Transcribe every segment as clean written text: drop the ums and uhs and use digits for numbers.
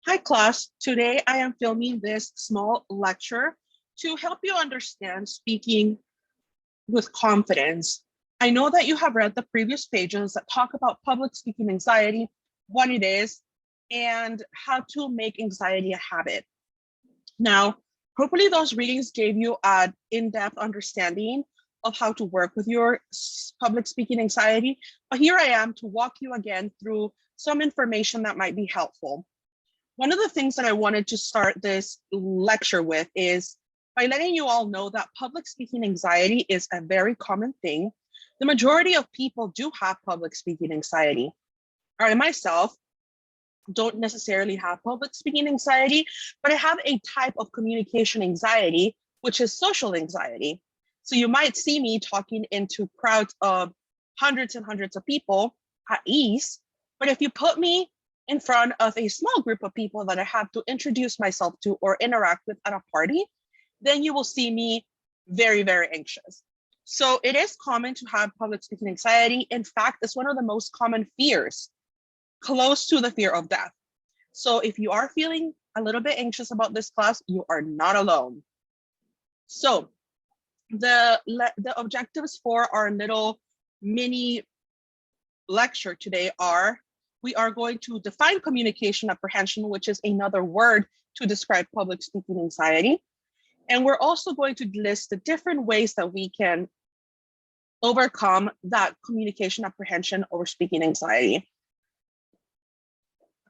Hi class, today I am filming this small lecture to help you understand speaking with confidence. I know that you have read the previous pages that talk about public speaking anxiety, what it is, and how to make anxiety a habit. Now, hopefully those readings gave you an in-depth understanding of how to work with your public speaking anxiety, but here I am to walk you again through some information that might be helpful. One of the things that I wanted to start this lecture with is by letting you all know that public speaking anxiety is a very common thing. The majority of people do have public speaking anxiety. I myself don't necessarily have public speaking anxiety, but I have a type of communication anxiety, which is social anxiety. So you might see me talking into crowds of hundreds and hundreds of people at ease, but if you put me in front of a small group of people that I have to introduce myself to or interact with at a party, then you will see me very, very anxious. So it is common to have public speaking anxiety. In fact, it's one of the most common fears, close to the fear of death. So if you are feeling a little bit anxious about this class, you are not alone. So the objectives for our little mini lecture today are, we are going to define communication apprehension, which is another word to describe public speaking anxiety. And we're also going to list the different ways that we can overcome that communication apprehension or speaking anxiety.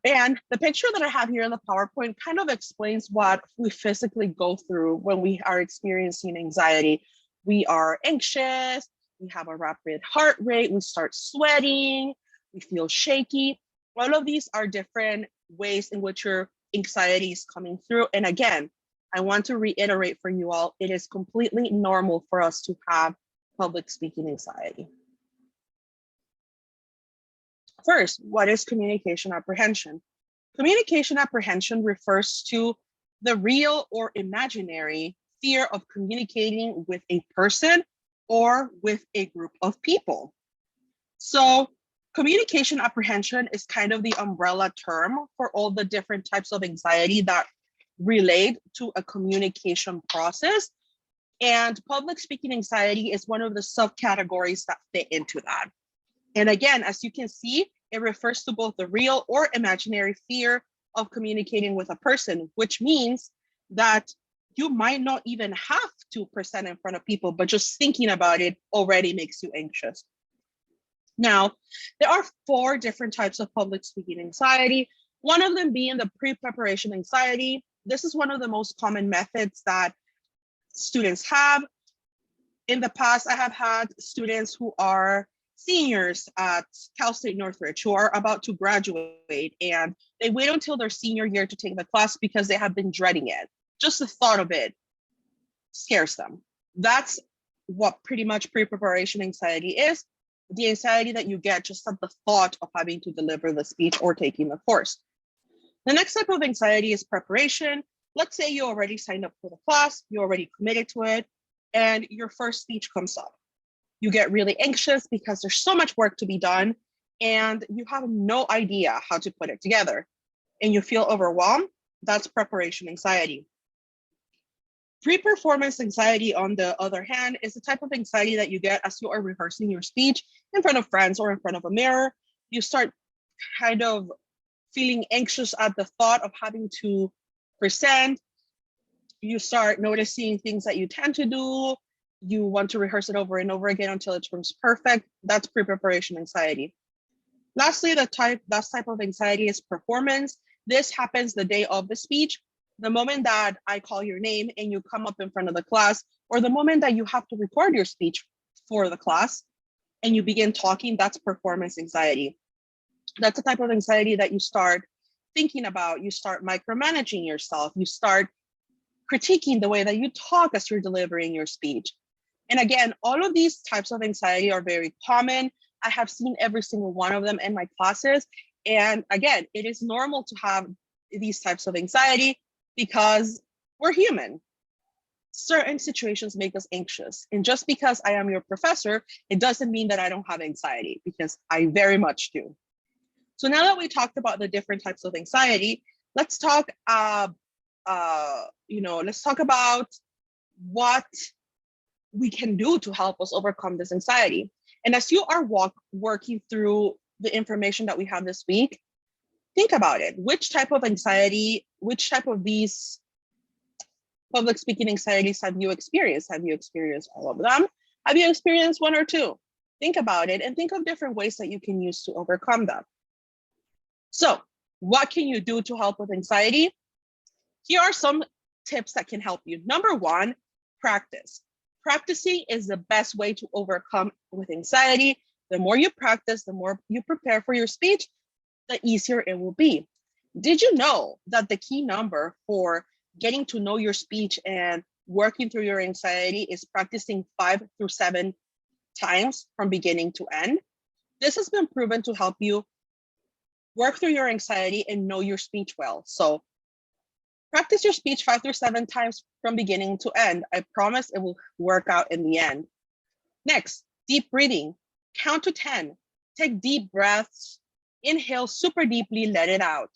And the picture that I have here in the PowerPoint kind of explains what we physically go through when we are experiencing anxiety. We are anxious, we have a rapid heart rate, we start sweating, we feel shaky. All of these are different ways in which your anxiety is coming through. And again, I want to reiterate for you all, it is completely normal for us to have public speaking anxiety. First, what is communication apprehension? Communication apprehension refers to the real or imaginary fear of communicating with a person or with a group of people. So communication apprehension is kind of the umbrella term for all the different types of anxiety that relate to a communication process. And public speaking anxiety is one of the subcategories that fit into that. And again, as you can see, it refers to both the real or imaginary fear of communicating with a person, which means that you might not even have to present in front of people, but just thinking about it already makes you anxious. Now, there are 4 different types of public speaking anxiety, one of them being the pre-preparation anxiety. This is one of the most common methods that students have. In the past, I have had students who are seniors at Cal State Northridge who are about to graduate, and they wait until their senior year to take the class because they have been dreading it. Just the thought of it scares them. That's what pretty much pre-preparation anxiety is, the anxiety that you get just at the thought of having to deliver the speech or taking the course. The next type of anxiety is preparation. Let's say you already signed up for the class, you already committed to it, and your first speech comes up. You get really anxious because there's so much work to be done and you have no idea how to put it together and you feel overwhelmed. That's preparation anxiety. Pre-performance anxiety, on the other hand, is the type of anxiety that you get as you are rehearsing your speech in front of friends or in front of a mirror. You start kind of feeling anxious at the thought of having to present. You start noticing things that you tend to do. You want to rehearse it over and over again until it turns perfect. That's pre-preparation anxiety. Lastly, that type of anxiety is performance. This happens the day of the speech. The moment that I call your name and you come up in front of the class, or the moment that you have to record your speech for the class and you begin talking, that's performance anxiety. That's the type of anxiety that you start thinking about. You start micromanaging yourself. You start critiquing the way that you talk as you're delivering your speech. And again, all of these types of anxiety are very common. I have seen every single one of them in my classes. And again, it is normal to have these types of anxiety because we're human. Certain situations make us anxious. And just because I am your professor, it doesn't mean that I don't have anxiety, because I very much do. So now that we talked about the different types of anxiety, let's talk, let's talk about what we can do to help us overcome this anxiety. And as you are working through the information that we have this week, think about it. Which type of anxiety, which type of these public speaking anxieties have you experienced? Have you experienced all of them? Have you experienced one or two? Think about it and think of different ways that you can use to overcome them. So, what can you do to help with anxiety? Here are some tips that can help you. Number one, practice. Practicing is the best way to overcome with anxiety. The more you practice, the more you prepare for your speech, the easier it will be. Did you know that the key number for getting to know your speech and working through your anxiety is practicing 5 through 7 times from beginning to end? This has been proven to help you work through your anxiety and know your speech well. So practice your speech 5 through 7 times from beginning to end. I promise it will work out in the end. Next, deep breathing. Count to 10. Take deep breaths. Inhale super deeply, let it out.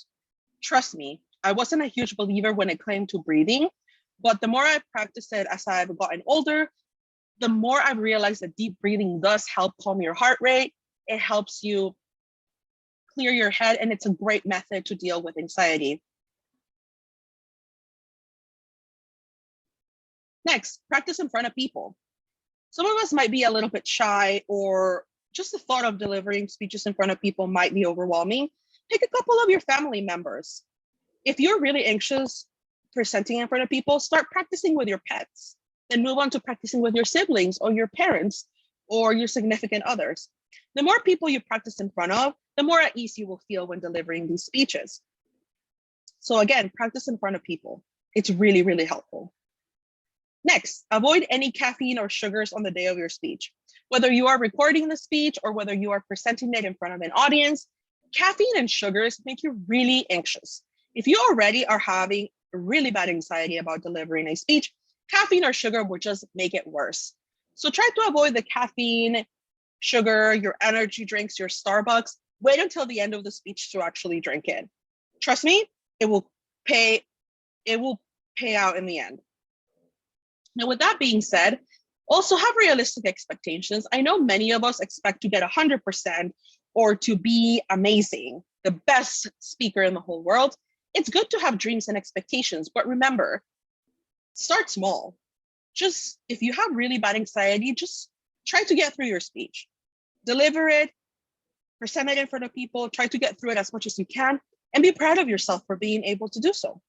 Trust me, I wasn't a huge believer when it came to breathing, but the more I practiced it as I've gotten older, the more I've realized that deep breathing does help calm your heart rate. It helps you clear your head, and it's a great method to deal with anxiety. Next, practice in front of people. Some of us might be a little bit shy, or just the thought of delivering speeches in front of people might be overwhelming. Pick a couple of your family members. If you're really anxious presenting in front of people, start practicing with your pets. Then move on to practicing with your siblings or your parents or your significant others. The more people you practice in front of, the more at ease you will feel when delivering these speeches. So again, practice in front of people. It's really, really helpful. Next, avoid any caffeine or sugars on the day of your speech. Whether you are recording the speech or whether you are presenting it in front of an audience, caffeine and sugars make you really anxious. If you already are having really bad anxiety about delivering a speech, caffeine or sugar will just make it worse. So try to avoid the caffeine, sugar, your energy drinks, your Starbucks. Wait until the end of the speech to actually drink it. Trust me, it will pay out in the end. Now, with that being said, also have realistic expectations. I know many of us expect to get 100% or to be amazing, the best speaker in the whole world. It's good to have dreams and expectations, but remember, start small. Just if you have really bad anxiety, just try to get through your speech. Deliver it, present it in front of people, try to get through it as much as you can, and be proud of yourself for being able to do so.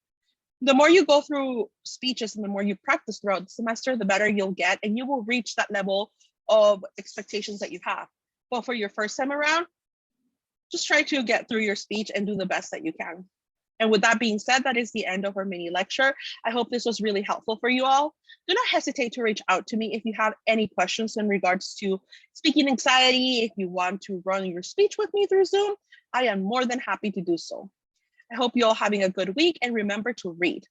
The more you go through speeches and the more you practice throughout the semester, the better you'll get, and you will reach that level of expectations that you have. But for your first time around, just try to get through your speech and do the best that you can. And with that being said, that is the end of our mini lecture. I hope this was really helpful for you all. Do not hesitate to reach out to me if you have any questions in regards to speaking anxiety. If you want to run your speech with me through Zoom, I am more than happy to do so. I hope you all having a good week, and remember to read.